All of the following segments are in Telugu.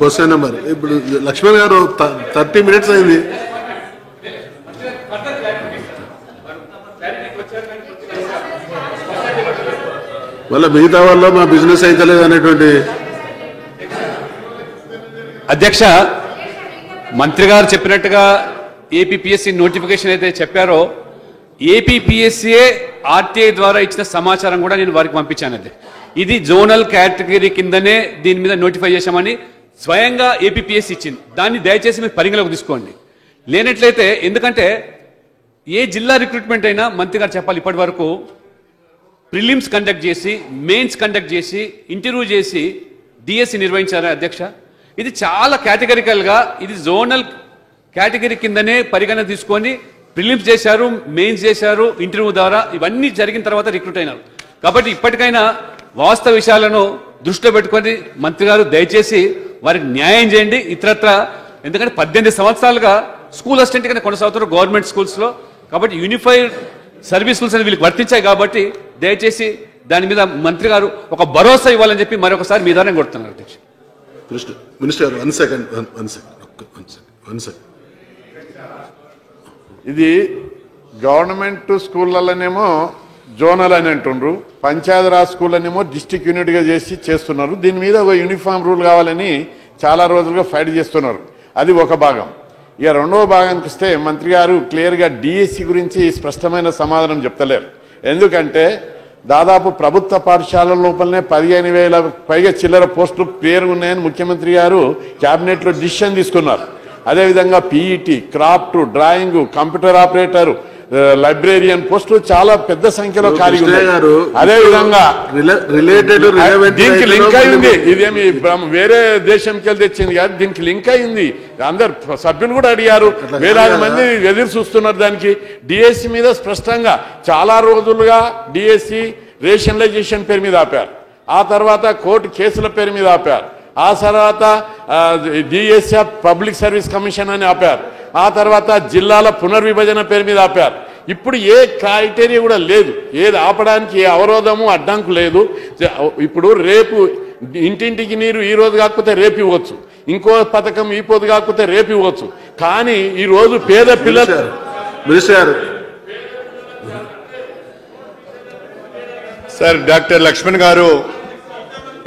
క్వశ్చన్ నెంబర్ ఇప్పుడు లక్ష్మణ్ గారు 30 minutes అయింది. మళ్ళీ మిగతా వల్ల మా బిజినెస్ అయితే లేదు అనేటువంటి. అధ్యక్ష, మంత్రి గారు చెప్పినట్టుగా ఏపీపీఎస్సీ నోటిఫికేషన్ అయితే చెప్పారో ఏపీపీఎస్సీఏ ఆర్టీఐ ద్వారా ఇచ్చిన సమాచారం కూడా నేను వారికి పంపించాను. అది ఇది జోనల్ కేటగిరీ కిందనే దీని మీద నోటిఫై చేశామని స్వయంగా ఏపీపీఎస్సీ ఇచ్చింది. దాన్ని దయచేసి మీరు పరిగణలోకి తీసుకోండి. లేనట్లయితే ఎందుకంటే ఏ జిల్లా రిక్రూట్మెంట్ అయినా మంత్రి గారు చెప్పాలి, ఇప్పటి వరకు ప్రిలిమ్స్ కండక్ట్ చేసి మెయిన్స్ కండక్ట్ చేసి ఇంటర్వ్యూ చేసి డిఎస్సి నిర్వహించారా అధ్యక్ష? ఇది చాలా కేటగిరికల్గా ఇది జోనల్ కేటగిరీ కిందనే పరిగణన తీసుకొని ప్రిలిమ్స్ చేశారు, మెయిన్స్ చేశారు, ఇంటర్వ్యూ ద్వారా ఇవన్నీ జరిగిన తర్వాత రిక్రూట్ అయినారు. కాబట్టి ఇప్పటికైనా వాస్తవ విషయాలను దృష్టిలో పెట్టుకొని మంత్రి గారు దయచేసి వారికి న్యాయం చేయండి. ఇతరత్ర ఎందుకంటే 18 సంవత్సరాలుగా స్కూల్ అసిస్టెంట్ కింద కొనసాగుతారు గవర్నమెంట్ స్కూల్స్లో. కాబట్టి యూనిఫైడ్ సర్వీస్ రూల్స్ అని వీళ్ళకి వర్తించాయి. కాబట్టి దయచేసి దాని మీద మంత్రి గారు ఒక భరోసా ఇవ్వాలని చెప్పి మరొకసారి మీ ద్వారా కొడుతున్నారు అధ్యక్ష. Minister 1 second. ఇది గవర్నమెంట్ స్కూళ్ళలోనేమో జోనల్ అని అంటుండ్రు, పంచాయతీరాజ్ స్కూళ్ళనేమో డిస్ట్రిక్ట్ యూనిట్గా చేస్తున్నారు. దీని మీద ఒక యూనిఫామ్ రూల్ కావాలని చాలా రోజులుగా ఫైట్ చేస్తున్నారు. అది ఒక భాగం. ఇక రెండవ భాగానికి వస్తే మంత్రి గారు క్లియర్గా డిఎస్సి గురించి స్పష్టమైన సమాధానం చెప్తలేరు. ఎందుకంటే దాదాపు ప్రభుత్వ పాఠశాలల లోపలనే 15,000 పైగా చిల్లర పోస్టులు క్లియర్గా ఉన్నాయని ముఖ్యమంత్రి గారు క్యాబినెట్లో డిసిషన్ తీసుకున్నారు. అదేవిధంగా PET, craft, drawing, computer operator, librarian పోస్టులు చాలా పెద్ద సంఖ్యలో ఖాళీ ఉన్నాయి. అదేవిధంగా దీనికి లింక్ అయింది, ఇదేమి వేరే దేశంకి వెళ్ళి తెచ్చింది కాదు, దీనికి లింక్ అయింది. అందరు సభ్యులు కూడా అడిగారు, వేలాది మంది ఎదురు చూస్తున్నారు దానికి. డిఎస్సి మీద స్పష్టంగా చాలా రోజులుగా డిఎస్సి రేషనలైజేషన్ పేరు మీద ఆపారు, ఆ తర్వాత కోర్టు కేసుల పేరు మీద ఆపారు, ఆ తర్వాత డిఎస్ఎఫ్ పబ్లిక్ సర్వీస్ కమిషన్ అని ఆపారు, ఆ తర్వాత జిల్లాల పునర్విభజన పేరు మీద ఆపారు. ఇప్పుడు ఏ క్రైటీరియా కూడా లేదు, ఏది ఆపడానికి ఏ అవరోధము అడ్డంకు లేదు. ఇప్పుడు రేపు ఇంటింటికి నీరు ఈ రోజు కాకపోతే రేపు ఇవ్వచ్చు, ఇంకో పథకం ఈ పొద్దు కాకపోతే రేపు ఇవ్వచ్చు. కానీ ఈ రోజు పేద పిల్లలు సార్ డాక్టర్ లక్ష్మణ్ గారు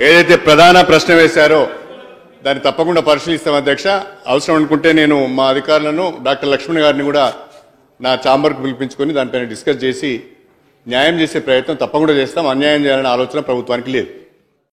ఏదైతే ప్రధాన ప్రశ్న వేశారో దాన్ని తప్పకుండా పరిశీలిస్తాం అధ్యక్ష. అవసరం అనుకుంటే నేను మా అధికారులను డాక్టర్ లక్ష్మణ్ గారిని కూడా నా ఛాంబర్కు పిలిపించుకొని దానిపైన డిస్కస్ చేసి న్యాయం చేసే ప్రయత్నం తప్పకుండా చేస్తాం. అన్యాయం చేయాలనే ఆలోచన ప్రభుత్వానికి లేదు.